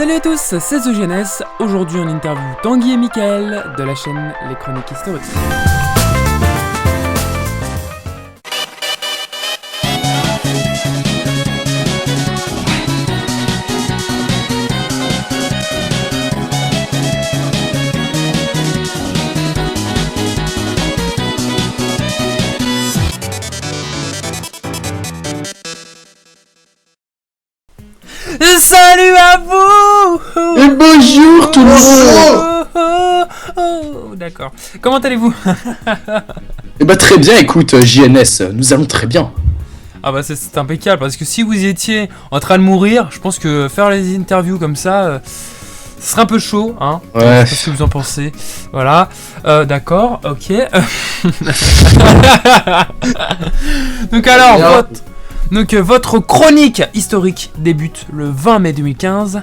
Salut à tous, c'est The Jeunesse. Aujourd'hui on interview Tanguy et Mickaël de la chaîne Les Chroniques Historiques. Salut à vous. Et bonjour tout le monde. D'accord. Comment allez-vous? Eh bah très bien, écoute, JNS, nous allons très bien. Ah bah c'est impeccable, parce que si vous étiez en train de mourir, je pense que faire les interviews comme ça, ce serait un peu chaud, hein. Ouais. Je sais pas ce que vous en pensez. Voilà. D'accord, ok. Donc alors, votre chronique historique débute le 20 mai 2015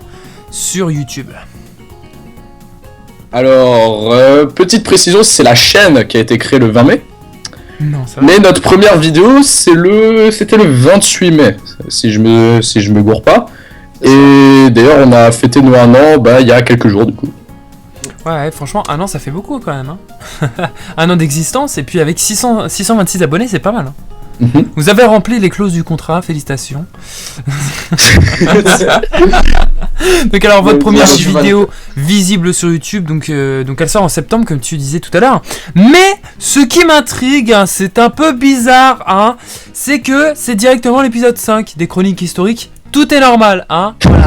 sur YouTube. Alors, petite précision, c'est la chaîne qui a été créée le 20 mai. Non, ça va. Mais notre première vidéo, c'était le 28 mai, si je me gourre pas. Et d'ailleurs, on a fêté nous 1 an, il y a quelques jours du coup. Ouais, franchement, 1 an, ça fait beaucoup quand même. Hein. 1 an d'existence, et puis avec 626 abonnés, c'est pas mal. Hein. Mm-hmm. Vous avez rempli les clauses du contrat, félicitations. Donc alors votre première vidéo visible sur YouTube, donc elle sort en septembre comme tu disais tout à l'heure. Mais ce qui m'intrigue, hein, c'est un peu bizarre, hein, c'est que c'est directement l'épisode 5 des chroniques historiques. Tout est normal, hein, voilà.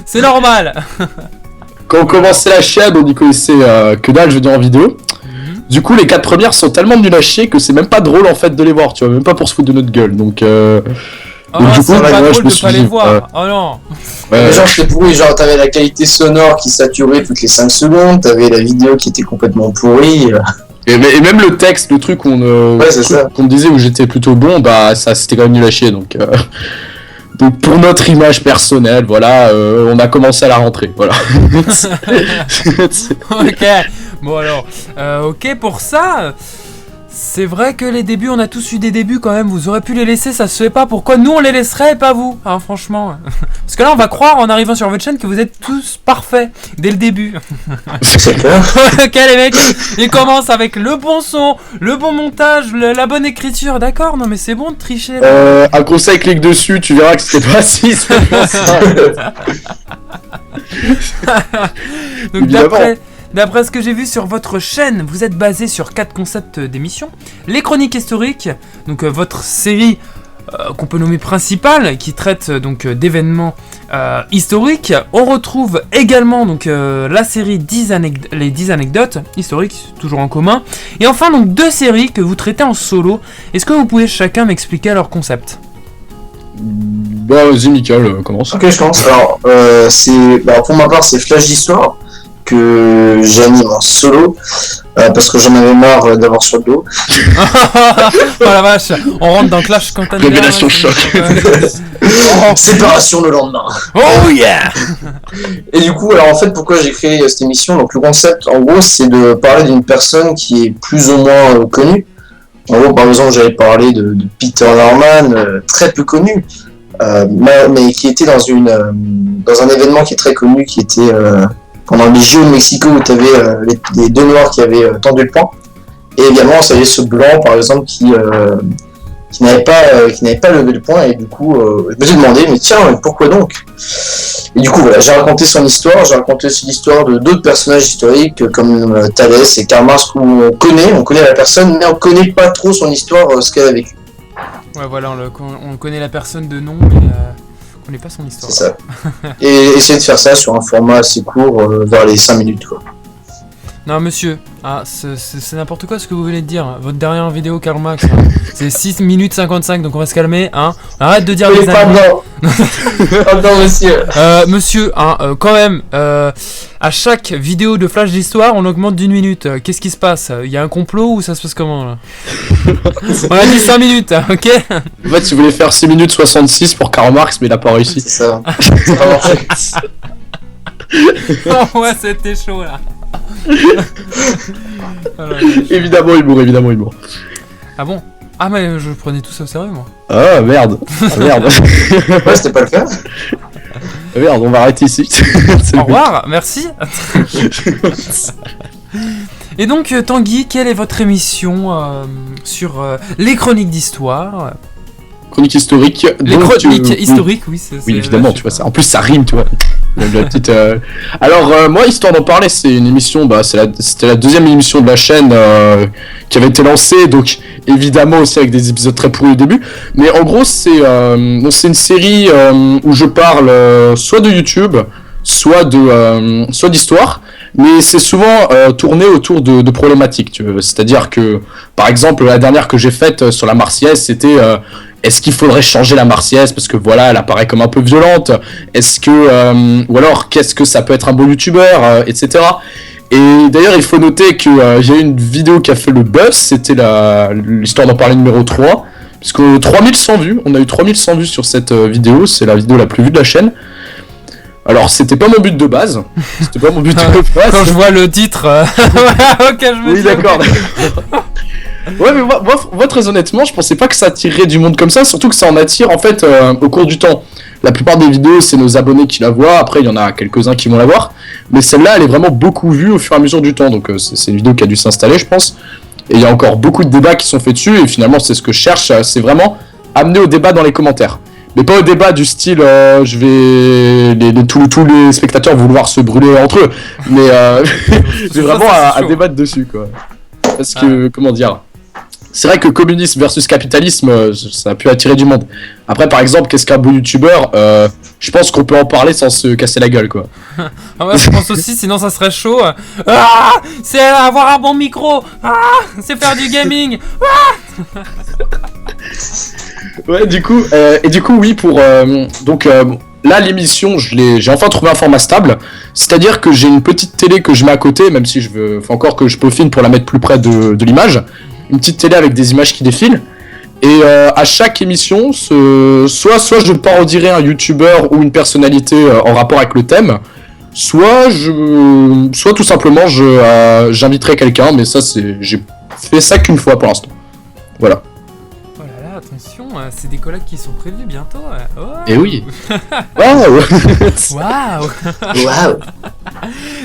C'est normal. Quand on commençait la chaîne, on y connaissait que dalle, je veux dire, en vidéo. Du coup, les 4 premières sont tellement nulles à chier que c'est même pas drôle en fait de les voir, tu vois, même pas pour se foutre de notre gueule. Donc du coup, c'est pas drôle je me de suis pas les dit, voir. Oh non. Mais genre c'était pourri, genre t'avais la qualité sonore qui saturait toutes les 5 secondes, t'avais la vidéo qui était complètement pourrie. Et même le texte, le truc qu'on me disait où j'étais plutôt bon, ça c'était quand même nul à chier. Donc pour notre image personnelle, voilà, on a commencé à la rentrée, voilà. Ok, bon alors, ok pour ça. C'est vrai que les débuts, on a tous eu des débuts quand même. Vous aurez pu les laisser, ça se fait pas. Pourquoi nous on les laisserait et pas vous, hein, franchement. Parce que là on va croire en arrivant sur votre chaîne que vous êtes tous parfaits dès le début. C'est clair. Ok les mecs, ils commencent avec le bon son, le bon montage, la bonne écriture. D'accord, non mais c'est bon de tricher là. Un conseil, clique dessus, tu verras que c'était pas si simple. Donc d'après ce que j'ai vu sur votre chaîne, vous êtes basé sur 4 concepts d'émissions. Les chroniques historiques, donc votre série qu'on peut nommer principale, qui traite donc d'événements historiques. On retrouve également donc la série les 10 anecdotes historiques, toujours en commun. Et enfin donc 2 séries que vous traitez en solo. Est-ce que vous pouvez chacun m'expliquer leur concept ? Vas-y Mickaël, commence. Ok, je commence. Alors, pour ma part, c'est Flash d'Histoire que j'anime en solo parce que j'en avais marre d'avoir sur le dos. Oh la vache, on rentre dans Clash quand t'as révélation choc. Séparation le lendemain. Oh yeah. Et du coup, alors en fait, pourquoi j'ai créé cette émission? Donc le concept, en gros, c'est de parler d'une personne qui est plus ou moins connue. En gros, par exemple, j'avais parlé de Peter Norman, très peu connu, mais qui était dans un événement qui est très connu, qui était pendant les Jeux de Mexico, où tu avais les 2 Noirs qui avaient tendu le poing. Et également, ça y est, ce blanc, par exemple, qui n'avait pas levé le poing. Et du coup, je me suis demandé, mais tiens, pourquoi donc? Et du coup, voilà, j'ai raconté son histoire. J'ai raconté aussi l'histoire de d'autres personnages historiques, comme Thalès et Karl Marx, où on connaît la personne, mais on connaît pas trop son histoire, ce qu'elle a vécu. Ouais, voilà, on connaît la personne de nom, mais on connaît pas son histoire. C'est ça. Et essayer de faire ça sur un format assez court, vers les 5 minutes, quoi. Non, monsieur, c'est n'importe quoi ce que vous venez de dire. Votre dernière vidéo, Karl Marx, hein, c'est 6 minutes 55, donc on va se calmer, hein. Arrête de dire les années. Pardon, monsieur. Monsieur, hein, quand même, à chaque vidéo de Flash d'Histoire, on augmente d'1 minute. Qu'est-ce qui se passe? Il y a un complot ou ça se passe comment, là? On a dit 5 minutes, ok? En fait, tu voulais faire 6 minutes 66 pour Karl Marx, mais il a pas réussi. C'est ça. C'est pas marché. Oh ouais, c'était chaud, là. Voilà. Évidemment humour. Ah bon? Ah mais je prenais tout ça au sérieux moi. Ah merde. Ouais, c'était pas le cas. Merde, on va arrêter ici. Au revoir, merci. Et donc, Tanguy, quelle est votre émission sur les chroniques d'histoire? Chronique historique. Les donc, chroniques historiques, oui. Oui, évidemment, tu vois ça. En plus, ça rime, tu vois. La petite, Alors, moi, histoire d'en parler, c'est une émission, c'était la deuxième émission de la chaîne qui avait été lancée, donc évidemment aussi avec des épisodes très pourris au début. Mais en gros, c'est une série où je parle soit de YouTube, soit d'histoire, mais c'est souvent tourné autour de problématiques. Tu vois. C'est-à-dire que, par exemple, la dernière que j'ai faite sur la Marseillaise, c'était est-ce qu'il faudrait changer la Marseillaise parce que voilà, elle apparaît comme un peu violente. Est-ce que ou alors qu'est-ce que ça peut être un bon youtubeur, etc. Et d'ailleurs, il faut noter que il y a eu une vidéo qui a fait le buzz, c'était l'histoire d'en parler numéro 3, puisque 3100 vues, on a eu 3100 vues sur cette vidéo, c'est la vidéo la plus vue de la chaîne. Alors, c'était pas mon but de base. C'était pas mon but de base. Quand je vois le titre, ok, je me dis. Oui, d'accord. Ouais, mais moi, très honnêtement, je pensais pas que ça attirerait du monde comme ça, surtout que ça en attire en fait au cours du temps. La plupart des vidéos, c'est nos abonnés qui la voient, après il y en a quelques-uns qui vont la voir, mais celle-là, elle est vraiment beaucoup vue au fur et à mesure du temps, donc c'est une vidéo qui a dû s'installer, je pense. Et il y a encore beaucoup de débats qui sont faits dessus, et finalement, c'est ce que je cherche, c'est vraiment amener au débat dans les commentaires. Mais pas au débat du style tous les spectateurs vouloir se brûler entre eux, mais c'est vraiment à débattre dessus, quoi. Parce que, comment dire, c'est vrai que communisme versus capitalisme, ça a pu attirer du monde. Après, par exemple, qu'est-ce qu'un beau youtubeur je pense qu'on peut en parler sans se casser la gueule, quoi. Ah ouais, je pense aussi, sinon ça serait chaud. Ah, c'est avoir un bon micro. Ah, c'est faire du gaming. Ah. Ouais, du coup, oui, là, l'émission, j'ai enfin trouvé un format stable. C'est-à-dire que j'ai une petite télé que je mets à côté, même si faut encore que je peaufine pour la mettre plus près de l'image. Une petite télé avec des images qui défilent. Et à chaque émission, soit je parodierai un youtubeur ou une personnalité en rapport avec le thème, soit tout simplement j'inviterai quelqu'un, mais ça j'ai fait ça qu'une fois pour l'instant. Voilà. Oh là là, attention, c'est des collègues qui sont prévus bientôt. Oh. Et oui. Waouh. Waouh. Waouh.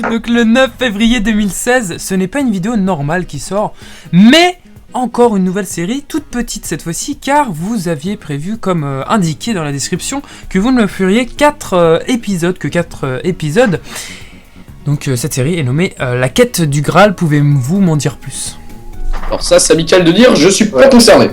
Donc le 9 février 2016, ce n'est pas une vidéo normale qui sort, mais encore une nouvelle série, toute petite cette fois-ci, car vous aviez prévu, comme indiqué dans la description, que vous ne me feriez 4 épisodes. Donc cette série est nommée La Quête du Graal, pouvez-vous m'en dire plus? Alors ça, c'est amical de dire, je suis pas concerné.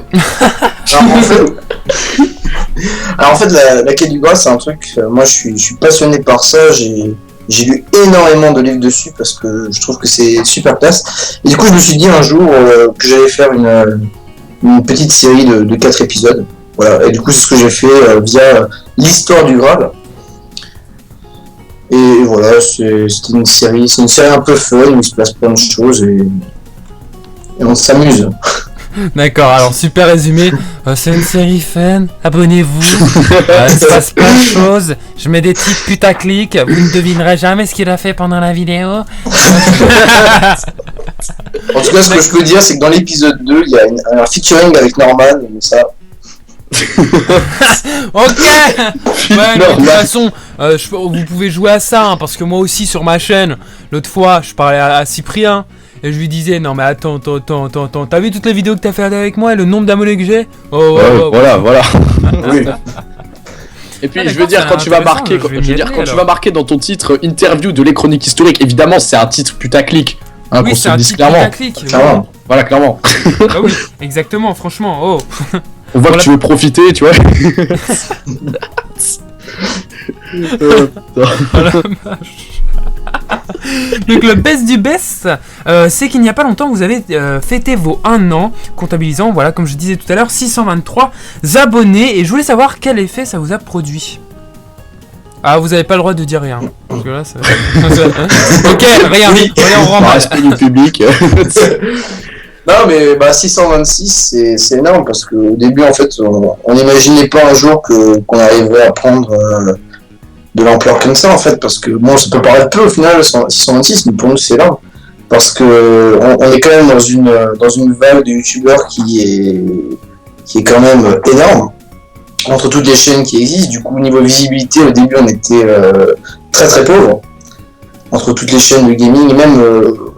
Alors en fait, la Quête du Graal, c'est un truc, moi je suis passionné par ça, j'ai lu énormément de livres dessus parce que je trouve que c'est super classe. Et du coup, je me suis dit un jour que j'allais faire une petite série de 4 épisodes. Voilà. Et du coup, c'est ce que j'ai fait via l'histoire du Graal. Et voilà, c'est une série un peu fun où il se passe plein de choses et on s'amuse. D'accord, alors super résumé, c'est une série fun, abonnez-vous, il se passe plein de choses, je mets des titres putaclic, vous ne devinerez jamais ce qu'il a fait pendant la vidéo. En tout cas, ce que je peux dire, c'est que dans l'épisode 2, il y a un featuring avec Norman, mais ça... Ok. Ouais, de toute façon, vous pouvez jouer à ça, hein, parce que moi aussi sur ma chaîne, l'autre fois, je parlais à Cyprien, et je lui disais, non mais attends, t'as vu toutes les vidéos que t'as fait avec moi et le nombre d'abonnés que j'ai? Voilà. Oui. Et puis je veux dire, quand tu vas marquer dans ton titre interview de les chroniques historiques, évidemment c'est un titre putaclic, hein, oui, qu'on se le dise clairement. Clairement. Voilà, clairement. Ah oui, exactement, franchement, oh. On voit que tu veux profiter, tu vois. Donc le best du best, c'est qu'il n'y a pas longtemps vous avez fêté vos 1 an, comptabilisant, voilà, comme je disais tout à l'heure, 623 abonnés, et je voulais savoir quel effet ça vous a produit. Ah, vous avez pas le droit de dire rien. Parce que là, ça... Ok, rien. Allez, on rentre. Respect du public. Non mais 626 c'est énorme parce qu'au début en fait on n'imaginait pas un jour qu'on arriverait à prendre de l'ampleur comme ça en fait, parce que bon ça peut paraître peu au final 626, mais pour nous c'est énorme parce que on est quand même dans une vague de youtubeurs qui est quand même énorme. entre toutes les chaînes qui existent. Du coup, au niveau visibilité, au début, on était très très pauvre entre toutes les chaînes de gaming et même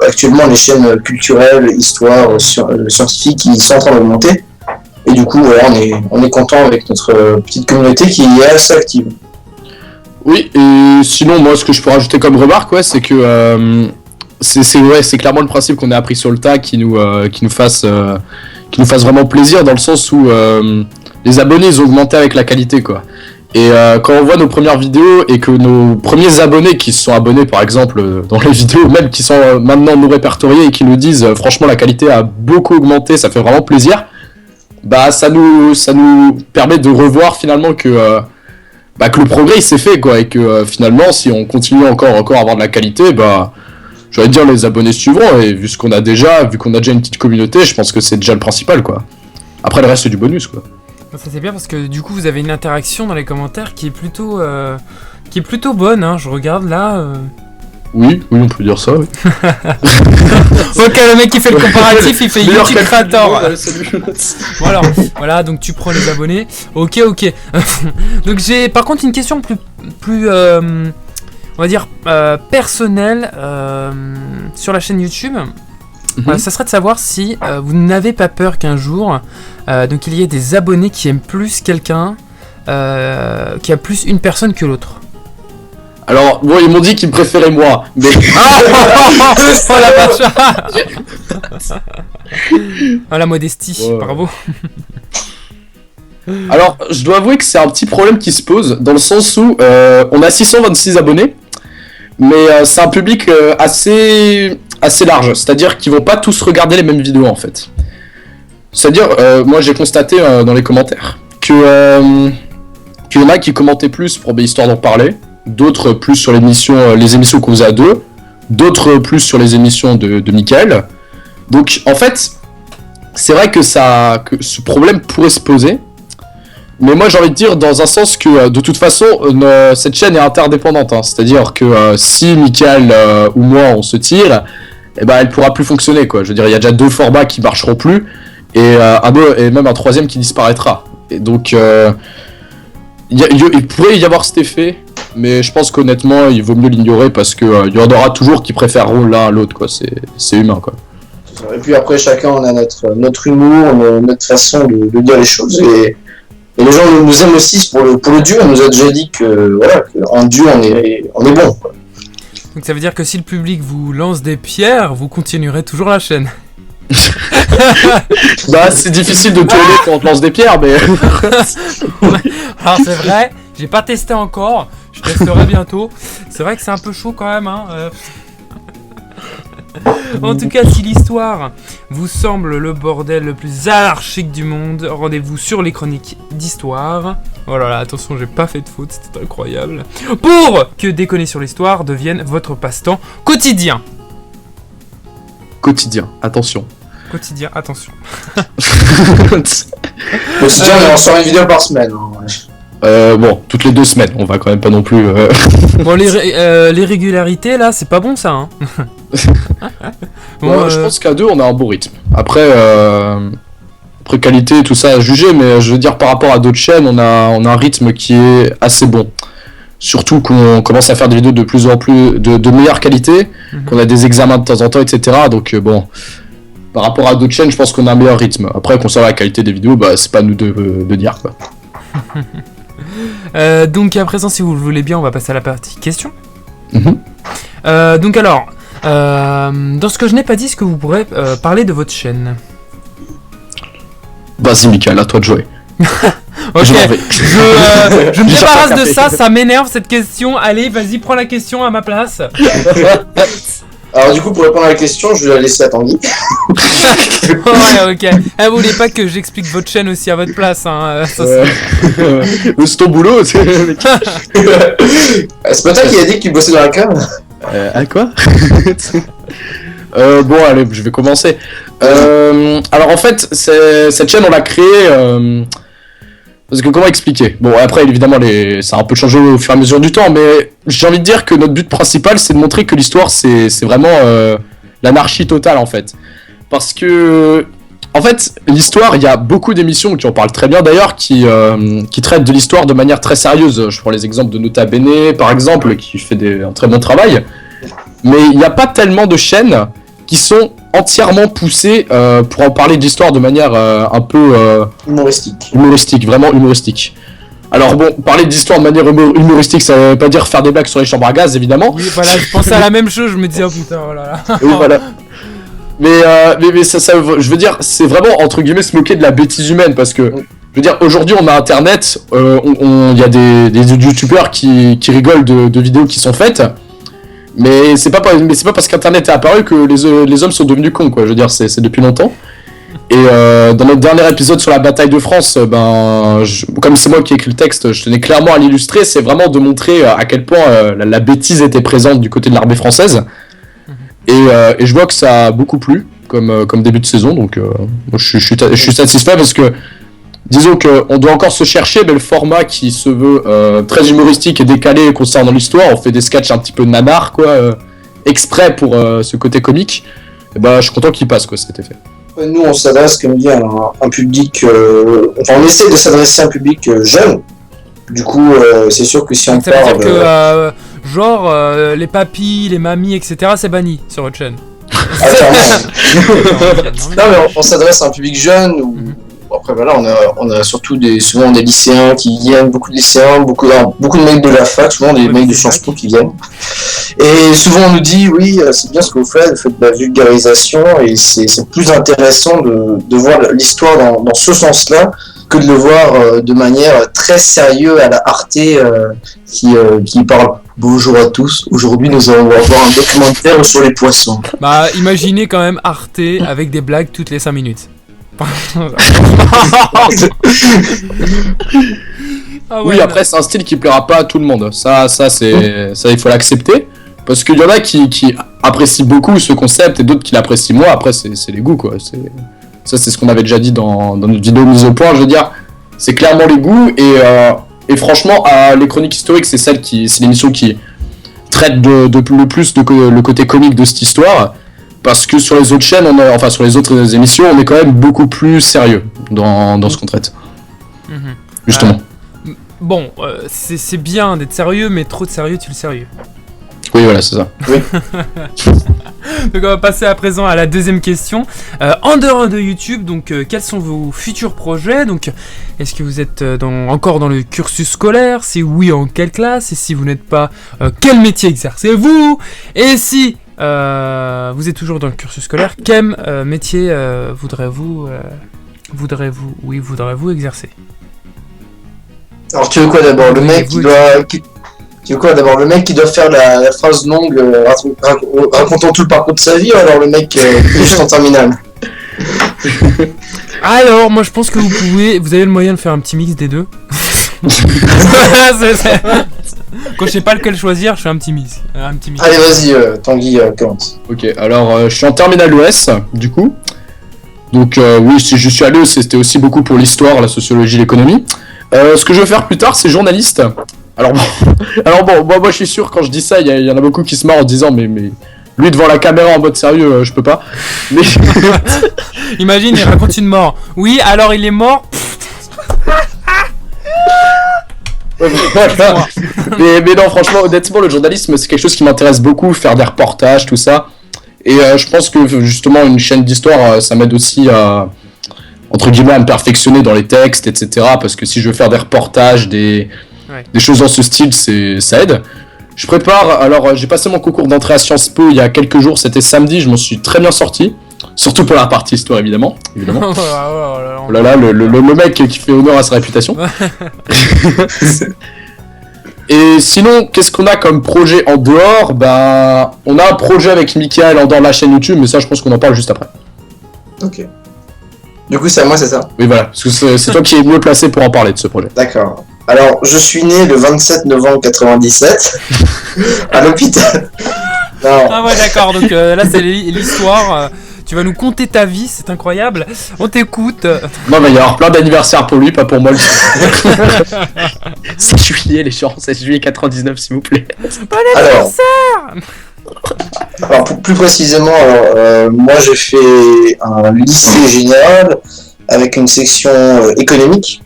actuellement les chaînes culturelles, histoire, scientifiques qui sont en train d'augmenter. Et du coup, voilà, on est content avec notre petite communauté qui est assez active. Oui, et sinon, moi, ce que je peux rajouter comme remarque, ouais, c'est que c'est clairement le principe qu'on a appris sur le tas qui nous fasse vraiment plaisir, dans le sens où les abonnés ils ont augmenté avec la qualité, quoi. Et quand on voit nos premières vidéos et que nos premiers abonnés qui se sont abonnés, par exemple, dans les vidéos, même qui sont maintenant nous répertoriés et qui nous disent franchement la qualité a beaucoup augmenté, ça fait vraiment plaisir. Bah ça nous permet de revoir finalement que le progrès il s'est fait, quoi, et que finalement si on continue encore à avoir de la qualité, bah j'allais dire les abonnés suivront, et vu qu'on a déjà une petite communauté, je pense que c'est déjà le principal, quoi. Après le reste c'est du bonus, quoi. Ça c'est bien parce que du coup vous avez une interaction dans les commentaires qui est plutôt bonne, hein. Je regarde là. Oui, on peut dire ça, oui. Ok, le mec qui fait le comparatif, il fait YouTube Creator. Voilà, donc tu prends les abonnés. Ok. Donc j'ai par contre une question plus on va dire personnelle sur la chaîne YouTube. Ça serait de savoir si vous n'avez pas peur qu'un jour donc il y ait des abonnés qui aiment plus quelqu'un, qui a plus une personne que l'autre. Alors, bon, ils m'ont dit qu'ils me préféraient moi, mais... Oh la vache. Oh la modestie, ouais. Bravo. Alors, je dois avouer que c'est un petit problème qui se pose, dans le sens où on a 626 abonnés, mais c'est un public assez large, c'est-à-dire qu'ils vont pas tous regarder les mêmes vidéos, en fait. C'est-à-dire, moi j'ai constaté dans les commentaires qu'il y en a qui commentaient plus pour histoire d'en parler, d'autres plus sur les émissions qu'on faisait à deux, d'autres plus sur les émissions de Mickaël. Donc en fait, c'est vrai que ce problème pourrait se poser, mais moi j'ai envie de dire dans un sens que de toute façon cette chaîne est interdépendante, hein. C'est-à-dire que si Mickaël ou moi on se tire, eh ben elle pourra plus fonctionner, quoi. Je veux dire, il y a déjà 2 formats qui marcheront plus, et même un 3e qui disparaîtra. Et donc il pourrait y avoir cet effet, mais je pense qu'honnêtement il vaut mieux l'ignorer, parce que il y en aura toujours qui préféreront l'un à l'autre, quoi. C'est humain, quoi. Et puis après, chacun on a notre humour, notre façon de dire les choses, et les gens nous aiment aussi pour le duo. On nous a déjà dit que voilà, en duo on est bon, quoi. Donc ça veut dire que si le public vous lance des pierres, vous continuerez toujours la chaîne. Bah c'est difficile de tourner quand on te lance des pierres, mais... Alors c'est vrai, j'ai pas testé encore, je testerai bientôt. C'est vrai que c'est un peu chaud quand même, hein. En tout cas, si l'histoire vous semble le bordel le plus anarchique du monde, rendez-vous sur les chroniques d'histoire. Oh là là, attention, j'ai pas fait de faute, c'était incroyable. Pour que déconner sur l'histoire devienne votre passe-temps quotidien. Quotidien, attention. Quotidien, attention. Quotidien, on sort une vidéo par semaine. Bon, toutes les 2 semaines, on va quand même pas non plus... Bon, les régularités, là, c'est pas bon, ça, hein. Bon, je pense qu'à 2, on a un bon rythme. Après qualité, tout ça à juger, mais je veux dire, par rapport à d'autres chaînes, on a un rythme qui est assez bon. Surtout qu'on commence à faire des vidéos de plus en plus de meilleure qualité, qu'on a des examens de temps en temps, etc. Donc bon, par rapport à d'autres chaînes, je pense qu'on a un meilleur rythme. Après, concernant la qualité des vidéos, bah c'est pas à nous de dire, quoi. Donc à présent, si vous le voulez bien, on va passer à la partie questions. Donc alors, dans ce que je n'ai pas dit, est-ce que vous pourrez parler de votre chaîne? Vas-y Mickaël, à toi de jouer. Ok, je me débarrasse de ça m'énerve cette question. Allez, vas-y, prends la question à ma place. Alors du coup, pour répondre à la question, je vais la laisser à Tanguy. Ouais, ok. Vous voulez pas que j'explique votre chaîne aussi à votre place, hein. C'est ton boulot, c'est pas toi qui a dit que tu bossais dans la cam? À quoi? Bon, allez, je vais commencer. Alors en fait, cette chaîne, on l'a créée... Parce que comment expliquer? Bon, après, évidemment, ça a un peu changé au fur et à mesure du temps, mais j'ai envie de dire que notre but principal, c'est de montrer que l'histoire, c'est vraiment l'anarchie totale, en fait. Parce que... En fait, l'histoire, il y a beaucoup d'émissions qui en parlent très bien d'ailleurs, qui traitent de l'histoire de manière très sérieuse. Je prends les exemples de Nota Bene, par exemple, qui fait un très bon travail. Mais il n'y a pas tellement de chaînes qui sont entièrement poussées pour en parler d'histoire de manière un peu... humoristique, vraiment humoristique. Alors bon, parler d'histoire de manière humoristique, ça veut pas dire faire des blagues sur les chambres à gaz, évidemment. Oui, voilà, je pensais à la même chose, je me disais, oh putain, oh là là. Oui, voilà. Mais ça, je veux dire, c'est vraiment, entre guillemets, se moquer de la bêtise humaine, parce que, je veux dire, aujourd'hui, on a Internet, il y a des youtubeurs qui rigolent de vidéos qui sont faites, mais c'est pas parce qu'Internet est apparu que les hommes sont devenus cons, quoi. Je veux dire, c'est depuis longtemps. Et dans notre dernier épisode sur la bataille de France, comme c'est moi qui ai écrit le texte, je tenais clairement à l'illustrer. C'est vraiment de montrer à quel point la bêtise était présente du côté de l'armée française. Et je vois que ça a beaucoup plu comme début de saison, donc moi, je suis satisfait parce que disons qu'on doit encore se chercher, mais le format qui se veut très humoristique et décalé concernant l'histoire, on fait des sketchs un petit peu nanar, quoi, exprès pour ce côté comique. Et je suis content qu'il passe, quoi, cet effet. Nous, on s'adresse, comme dit, à un public... Enfin, on essaie de s'adresser à un public jeune. Du coup, c'est sûr que si on ça parle... Ça veut dire que, les papis, les mamies, etc., c'est banni sur votre chaîne. Non, mais on s'adresse à un public jeune où... Après, voilà, on a surtout souvent des lycéens qui viennent, beaucoup de lycéens, beaucoup de mecs de la fac, souvent des mecs de Sciences Po qui viennent. Et souvent on nous dit, oui, c'est bien ce que vous faites de la vulgarisation, et c'est plus intéressant de voir l'histoire dans ce sens-là, que de le voir de manière très sérieuse à la Arte qui parle. Bonjour à tous, aujourd'hui nous allons voir un documentaire sur les poissons. Imaginez quand même Arte avec des blagues toutes les 5 minutes. Oui, après c'est un style qui plaira pas à tout le monde. Ça il faut l'accepter, parce qu'il y en a qui apprécient beaucoup ce concept et d'autres qui l'apprécient moins. Après c'est les goûts, quoi. Ça c'est ce qu'on avait déjà dit dans notre vidéo mise au point. Je veux dire, c'est clairement les goûts, et franchement les chroniques historiques, c'est l'émission qui traite le plus le côté comique de cette histoire. Parce que sur les autres chaînes, sur les autres émissions, on est quand même beaucoup plus sérieux dans ce qu'on traite. Justement. Bon, c'est bien d'être sérieux, mais trop de sérieux, tu le sérieux. Oui, voilà, c'est ça. Oui. Donc on va passer à présent à la deuxième question. En dehors de YouTube, donc quels sont vos futurs projets ? Donc, est-ce que vous êtes encore dans le cursus scolaire ? Si oui, en quelle classe ? Et si vous n'êtes pas, quel métier exercez-vous ? Et si vous êtes toujours dans le cursus scolaire, quel métier voudrez-vous exercer ? Alors tu veux quoi d'abord, le mec qui doit faire la phrase longue racontant tout le parcours de sa vie, ou alors le mec juste en terminale? Alors moi je pense que vous avez le moyen de faire un petit mix des deux. Quand je sais pas lequel choisir, je fais un petit mix. Allez, vas-y, Tanguy, commence. Ok, alors je suis en terminale ES, du coup. Donc oui, si je suis à l'ES, c'était aussi beaucoup pour l'histoire, la sociologie, l'économie. Ce que je veux faire plus tard, c'est journaliste. Alors bon, moi je suis sûr, quand je dis ça, il y en a beaucoup qui se marrent en disant mais lui devant la caméra en mode sérieux, je peux pas. Mais... Imagine, il raconte une mort. Oui, alors il est mort. mais non, franchement, honnêtement, le journalisme, c'est quelque chose qui m'intéresse beaucoup, faire des reportages, tout ça. Et je pense que justement, une chaîne d'histoire, ça m'aide aussi à, entre guillemets, à me perfectionner dans les textes, etc. Parce que si je veux faire des reportages, des choses dans ce style, ça aide. Je prépare, alors j'ai passé mon concours d'entrée à Sciences Po il y a quelques jours, c'était samedi, je m'en suis très bien sorti. Surtout pour la partie histoire, évidemment. Oh là là, le mec qui fait honneur à sa réputation. Et sinon, qu'est-ce qu'on a comme projet en dehors ? On a un projet avec Mickaël en dehors de la chaîne YouTube, mais ça, je pense qu'on en parle juste après. Ok. Du coup, c'est à moi, c'est ça ? Oui, voilà, parce que c'est toi qui es mieux placé pour en parler de ce projet. D'accord. Alors, je suis né le 27 novembre 97 à l'hôpital. Non. Ah ouais, d'accord, donc là, c'est l'histoire... Tu vas nous conter ta vie, c'est incroyable. On t'écoute. Non, mais il y aura plein d'anniversaires pour lui, pas pour moi. 7 juillet, les gens, 7 juillet 99, s'il vous plaît. Bon anniversaire. Alors plus précisément, moi j'ai fait un lycée général avec une section économique.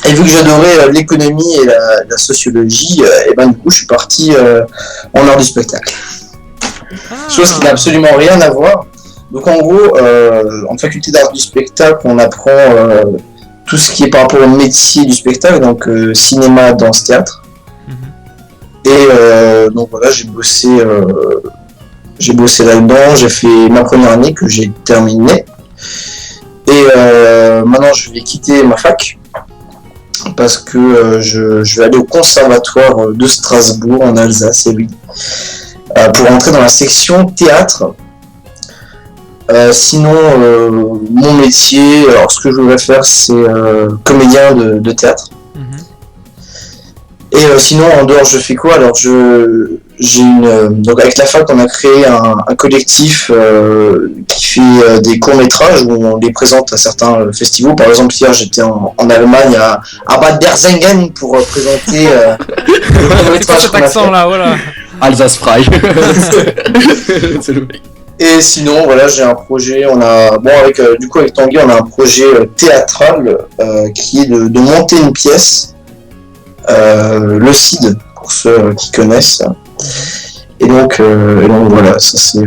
Et vu que j'adorais l'économie et la sociologie, et ben du coup je suis parti en art du spectacle. Chose qui n'a absolument rien à voir. Donc en gros, en faculté d'art du spectacle, on apprend tout ce qui est par rapport au métier du spectacle, donc cinéma, danse, théâtre. Et donc voilà, j'ai bossé là-dedans, j'ai fait ma première année que j'ai terminée. Et maintenant je vais quitter ma fac parce que je vais aller au conservatoire de Strasbourg en Alsace, et oui, pour entrer dans la section théâtre. Sinon, mon métier, alors ce que je voudrais faire, c'est comédien de théâtre. Et sinon, en dehors, je fais quoi? Alors, donc avec la fac, on a créé un collectif qui fait des courts-métrages où on les présente à certains festivals. Par exemple, hier, j'étais en Allemagne à Bad Berzengen pour présenter le court-métrage. C'est cet accent-là, voilà. Alsace Fry. C'est le mec. Et sinon, voilà, j'ai un projet. Avec Tanguy, on a un projet théâtral qui est de monter une pièce. Le CID, pour ceux qui connaissent. Et donc voilà, ça c'est...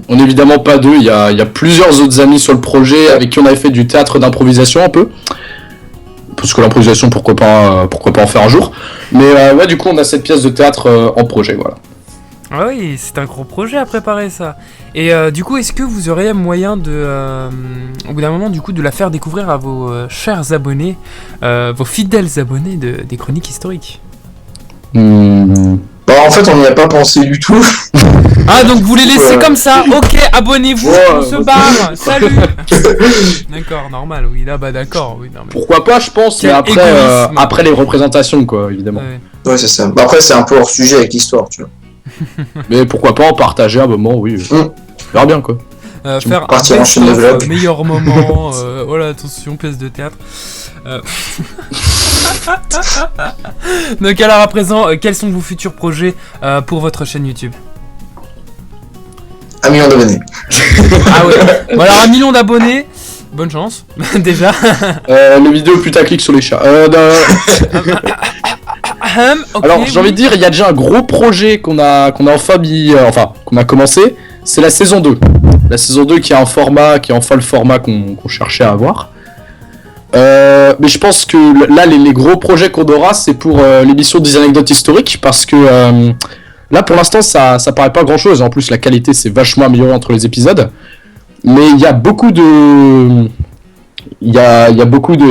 On n'est évidemment pas deux, il y a plusieurs autres amis sur le projet avec qui on avait fait du théâtre d'improvisation un peu. Parce que l'improvisation, pourquoi pas en faire un jour. Mais ouais, du coup, on a cette pièce de théâtre en projet, voilà. Ah oui, c'est un gros projet à préparer ça. Et du coup, est-ce que vous auriez moyen de, au bout d'un moment, du coup, de la faire découvrir à vos chers abonnés, vos fidèles abonnés des chroniques historiques? Bah en fait, on n'y a pas pensé du tout. Ah, donc vous les laissez comme ça? Ok, abonnez-vous, on se barre. Salut. D'accord, normal, oui, là, bah d'accord, oui. Non, mais... Pourquoi pas, je pense, mais après les représentations, quoi, évidemment. Ouais, c'est ça. Bah, après, c'est un peu hors sujet avec l'histoire, tu vois. Mais pourquoi pas en partager un moment, oui. On verra bien, quoi. Faire un best-of, meilleur moment, voilà, attention, pièce de théâtre. Donc alors à présent, quels sont vos futurs projets pour votre chaîne YouTube? 1 million d'abonnés. Ah ouais. Bon alors 1 million d'abonnés, bonne chance, déjà. Les vidéos putaclic sur les chats. Okay, alors j'ai envie de dire, il y a déjà un gros projet qu'on a enfin qu'on a commencé, c'est la saison 2. La saison 2 qui est enfin le format qu'on cherchait à avoir. Mais je pense que là les gros projets qu'on aura, c'est pour l'émission des anecdotes historiques, parce que là pour l'instant ça paraît pas grand chose. En plus la qualité s'est vachement améliorée entre les épisodes, mais il y a beaucoup de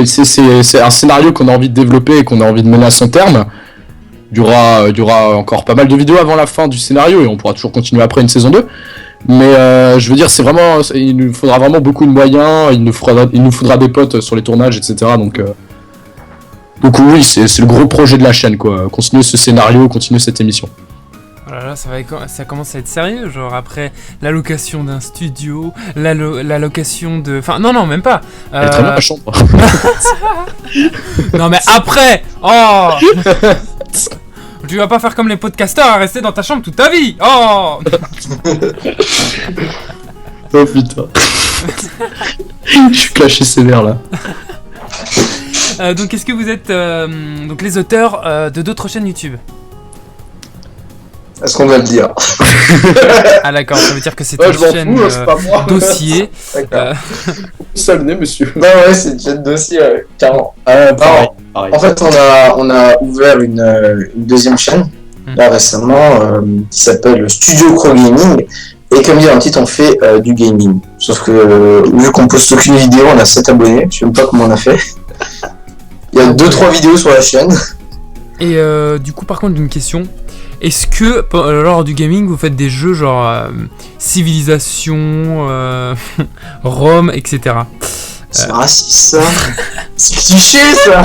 c'est un scénario qu'on a envie de développer et qu'on a envie de mener à son terme. Il y aura encore pas mal de vidéos avant la fin du scénario et on pourra toujours continuer après une saison 2. Mais je veux dire, il nous faudra vraiment beaucoup de moyens, il nous faudra des potes sur les tournages, etc. Donc oui, c'est le gros projet de la chaîne, quoi. Continuer ce scénario, continuer cette émission. Oh là là, ça commence à être sérieux, genre après la location d'un studio, la location de... Enfin, non, même pas. Elle est très bien, la chambre. Non mais après. Oh. Tu vas pas faire comme les podcasteurs à rester dans ta chambre toute ta vie. Oh. Oh putain. Je suis clashé sévère là. Donc est-ce que vous êtes donc les auteurs de d'autres chaînes YouTube? Est-ce qu'on doit le dire? Ah d'accord, ça veut dire que c'est une chaîne dossier. Ça venait, monsieur. Bah ouais, c'est une chaîne dossier, carrément. Pareil. En fait, on a ouvert une deuxième chaîne là récemment qui s'appelle Studio Crow Gaming. Et comme dit dans le titre, on fait du gaming. Sauf que vu qu'on poste aucune vidéo, on a 7 abonnés. Je sais même pas comment on a fait. Il y a 2-3 vidéos sur la chaîne. Et du coup, par contre, une question. Est-ce que lors du gaming vous faites des jeux genre Civilisation, Rome, etc. C'est raciste ça. C'est cliché ça.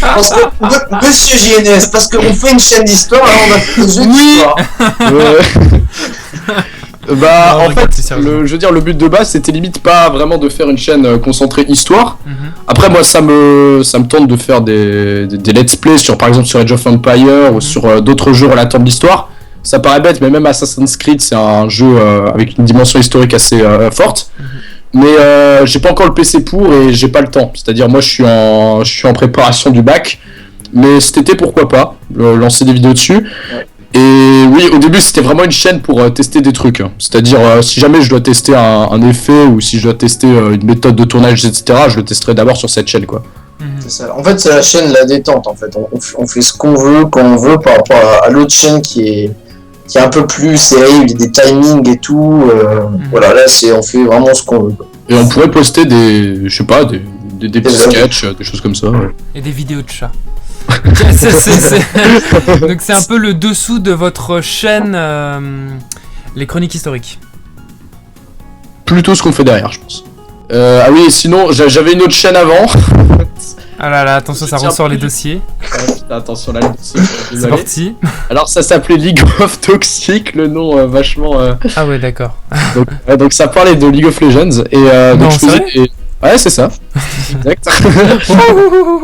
Parce que, Monsieur JNS, parce qu'on fait une chaîne d'histoire, alors on a fait des jeux d'histoire. Bah non, en fait, je veux dire, le but de base c'était limite pas vraiment de faire une chaîne concentrée histoire. Après moi ça me tente de faire des let's play sur, par exemple sur Age of Empires ou sur d'autres jeux relatant de l'histoire. ça paraît bête, mais même Assassin's Creed, c'est un jeu avec une dimension historique assez forte. Mais j'ai pas encore le PC pour et j'ai pas le temps. C'est-à-dire, moi, je suis en préparation du bac. Mais cet été, pourquoi pas lancer des vidéos dessus. Et oui, au début, c'était vraiment une chaîne pour tester des trucs. C'est-à-dire, si jamais je dois tester un effet ou si je dois tester une méthode de tournage, etc., je le testerai d'abord sur cette chaîne, quoi. C'est ça. En fait, c'est la chaîne la détente. En fait, on fait ce qu'on veut quand on veut par rapport à l'autre chaîne qui est un peu plus serrée, il y a des timings et tout. Voilà, là, on fait vraiment ce qu'on veut. Et on pourrait poster des petits sketchs, des choses comme ça. Ouais. Et des vidéos de chats. Donc c'est un peu le dessous de votre chaîne, les chroniques historiques. Plutôt ce qu'on fait derrière, je pense. Ah oui, sinon, j'avais une autre chaîne avant. Ah là là, attention, ça ressort les dossiers. Attention là, le dossier. C'est parti. Alors ça s'appelait League of Toxic, le nom vachement... Ah ouais, d'accord. Donc ça parlait de League of Legends. Et non, donc je faisais... Ouais, c'est ça. Exact.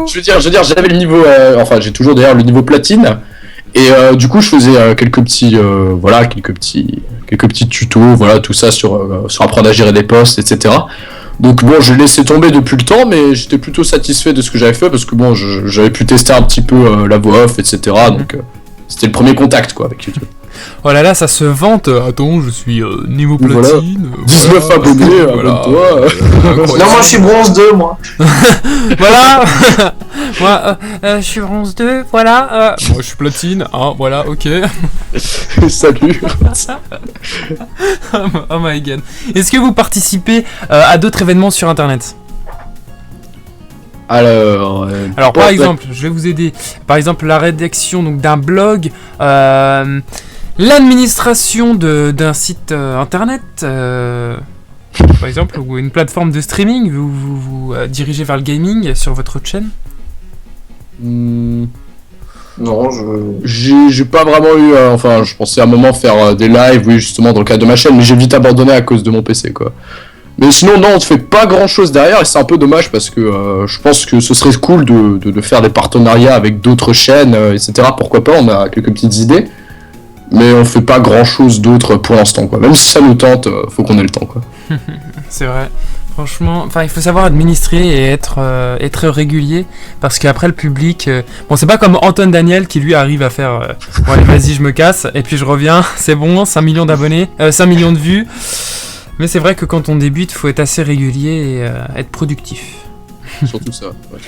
je veux dire, j'avais le niveau... enfin, j'ai toujours d'ailleurs le niveau platine. Et du coup, je faisais quelques petits tutos, voilà, tout ça sur apprendre à gérer des postes, etc. Donc bon, j'ai laissé tomber depuis le temps, mais j'étais plutôt satisfait de ce que j'avais fait parce que bon, j'avais pu tester un petit peu la voix off, etc. Donc c'était le premier contact, quoi, avec YouTube. Oh là là, ça se vante. Attends, je suis niveau platine. Voilà. 19 abonnés, abonne-toi. Non, moi je suis bronze 2, moi. Voilà. Moi, je suis bronze 2, voilà. Moi, je suis platine. Ah, voilà, ok. Salut. Oh my god. Est-ce que vous participez à d'autres événements sur Internet ? Alors, par exemple, je vais vous aider. Par exemple, la rédaction donc, d'un blog, l'administration d'un site internet, par exemple, ou une plateforme de streaming, vous dirigez vers le gaming sur votre chaîne ? Non, j'ai pas vraiment eu... enfin, je pensais à un moment faire des lives, oui, justement, dans le cadre de ma chaîne, mais j'ai vite abandonné à cause de mon PC, quoi. Mais sinon, non, on ne fait pas grand-chose derrière, et c'est un peu dommage, parce que je pense que ce serait cool de faire des partenariats avec d'autres chaînes, etc. Pourquoi pas, on a quelques petites idées, mais on fait pas grand-chose d'autre pour l'instant, quoi. Même si ça nous tente, faut qu'on ait le temps, quoi. C'est vrai. Franchement, il faut savoir administrer et être régulier, parce qu'après le public... bon, c'est pas comme Antoine Daniel qui lui arrive à faire... bon allez, vas-y, je me casse, et puis je reviens, c'est bon, 5 millions d'abonnés, 5 millions de vues. Mais c'est vrai que quand on débute, il faut être assez régulier et être productif. Surtout ça, ouais.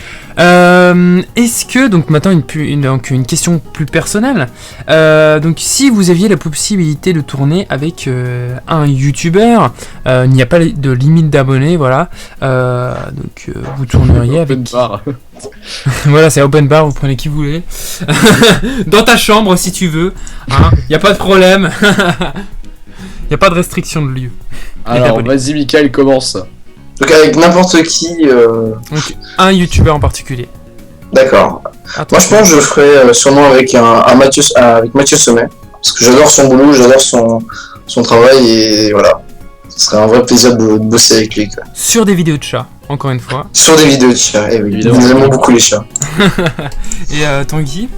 Est-ce que, donc maintenant une question plus personnelle, donc si vous aviez la possibilité de tourner avec un youtubeur, il n'y a pas de limite d'abonnés, voilà, donc vous tourneriez avec... Open bar. Voilà, c'est open bar, vous prenez qui vous voulez. Dans ta chambre si tu veux, hein, il n'y a pas de problème. Il n'y a pas de restriction de lieu. Alors, vas-y, Mickaël, commence. Donc avec n'importe qui... Donc, un youtubeur en particulier. D'accord. Moi, je pense que je ferais sûrement avec avec Mathieu Sommet. Parce que j'adore son boulot, j'adore son travail, et voilà. Ce serait un vrai plaisir de bosser avec lui, quoi. Sur des vidéos de chats, encore une fois. Sur des vidéos de chats, et oui, Évidemment. nous aimons beaucoup les chats. Et Tanguy ?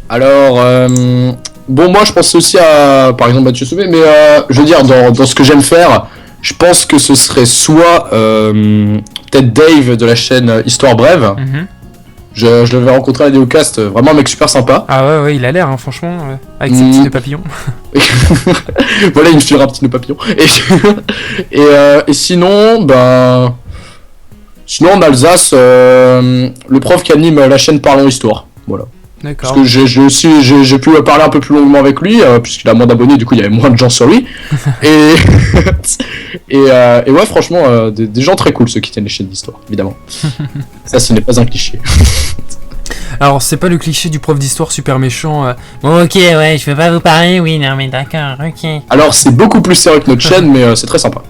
Alors, bon, moi je pensais aussi à, par exemple, Mathieu Sauvé, mais je veux dire, dans ce que j'aime faire, je pense que ce serait soit peut-être Dave de la chaîne Histoire Brève. Je l'avais rencontré à la Néocast, vraiment un mec super sympa. Ah ouais, il a l'air, hein, franchement, avec ses petits nœuds papillons. Voilà, il me filera un petit nœud papillon. Et sinon, sinon en Alsace, le prof qui anime la chaîne Parlons Histoire, voilà. D'accord. Parce que j'ai pu parler un peu plus longuement avec lui, puisqu'il a moins d'abonnés, du coup il y avait moins de gens sur lui. et ouais, franchement, des gens très cool, ceux qui tiennent les chaînes d'histoire, évidemment. Ça, ce n'est pas un cliché. Alors, c'est pas le cliché du prof d'histoire super méchant. Bon, ok, ouais, je peux pas vous parler, oui, non, mais d'accord, ok. Alors, c'est beaucoup plus sérieux que notre chaîne, mais c'est très sympa.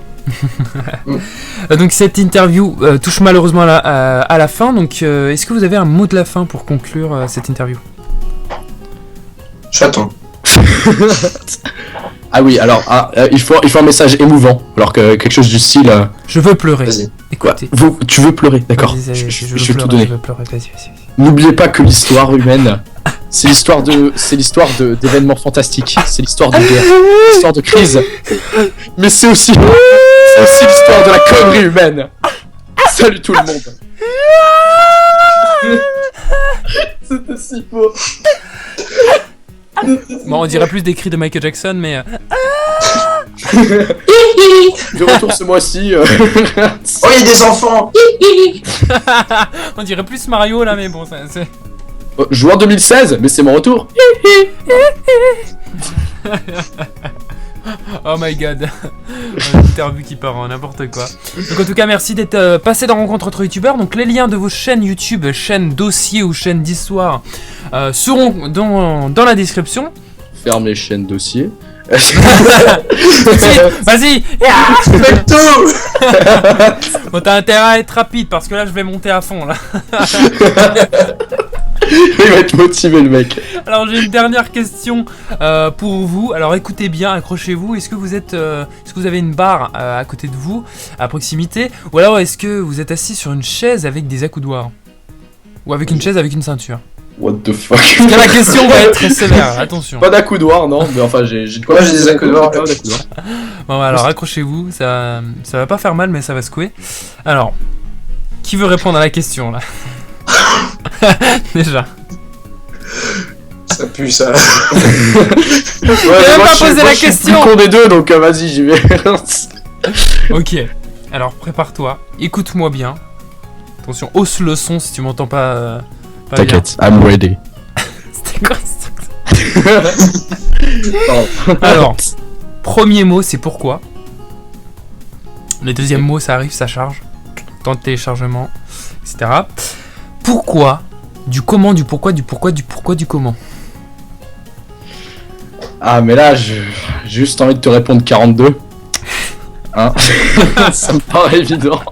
Donc, cette interview touche malheureusement à la fin. Donc, est-ce que vous avez un mot de la fin pour conclure cette interview ? Chaton. Ah oui, alors, il faut un message émouvant, alors que quelque chose du style... Je veux pleurer. Vas-y. Écoutez. Tu veux pleurer, d'accord. Vas-y, je vais tout donner. Je veux pleurer, vas-y. N'oubliez pas que l'histoire humaine, C'est l'histoire d'événements fantastiques. C'est l'histoire de guerre, l'histoire de crise. Mais c'est aussi l'histoire de la connerie humaine. Salut tout le monde. C'était si beau. Bon, on dirait plus des cris de Michael Jackson, mais... De retour ce mois-ci. Oh, il y a des enfants. on dirait plus Mario, là, mais bon, c'est... Joueur 2016, mais c'est mon retour. Oh my god. Une interview qui part en n'importe quoi. Donc en tout cas merci d'être passé dans Rencontre entre youtubeurs. Donc les liens de vos chaînes YouTube, chaînes dossier ou chaînes d'histoire seront dans la description. Ferme les chaînes dossier. Vas-y. Faites tout. Bon t'as intérêt à être rapide parce que là je vais monter à fond là. Il va être motivé le mec. Alors j'ai une dernière question pour vous. Alors écoutez bien, accrochez-vous. Est-ce que vous avez une barre à côté de vous, à proximité, ou alors est-ce que vous êtes assis sur une chaise avec des accoudoirs, ou avec une chaise avec une ceinture? What the fuck. Parce que la question va être très sévère. Attention. Pas d'accoudoir, non. Mais enfin j'ai de quoi. Moi, j'ai des accoudoirs. Bon alors accrochez-vous. Ça va pas faire mal, mais ça va secouer. Alors, qui veut répondre à la question là? Déjà. Ça pue ça. Ouais, même pas posé la question. Je suis le con des deux, donc vas-y, j'y vais. Ok. Alors prépare-toi. Écoute-moi bien. Attention, hausse le son si tu m'entends pas. Pas bien. T'inquiète, I'm ready. C'était quoi ça? Pardon. Alors, premier mot, c'est pourquoi. Le deuxième mot, ça arrive, ça charge. Temps de téléchargement, etc. Pourquoi? Du comment, du pourquoi, du pourquoi, du pourquoi, du comment. Ah mais là j'ai juste envie de te répondre 42. Hein. Ça me paraît évident.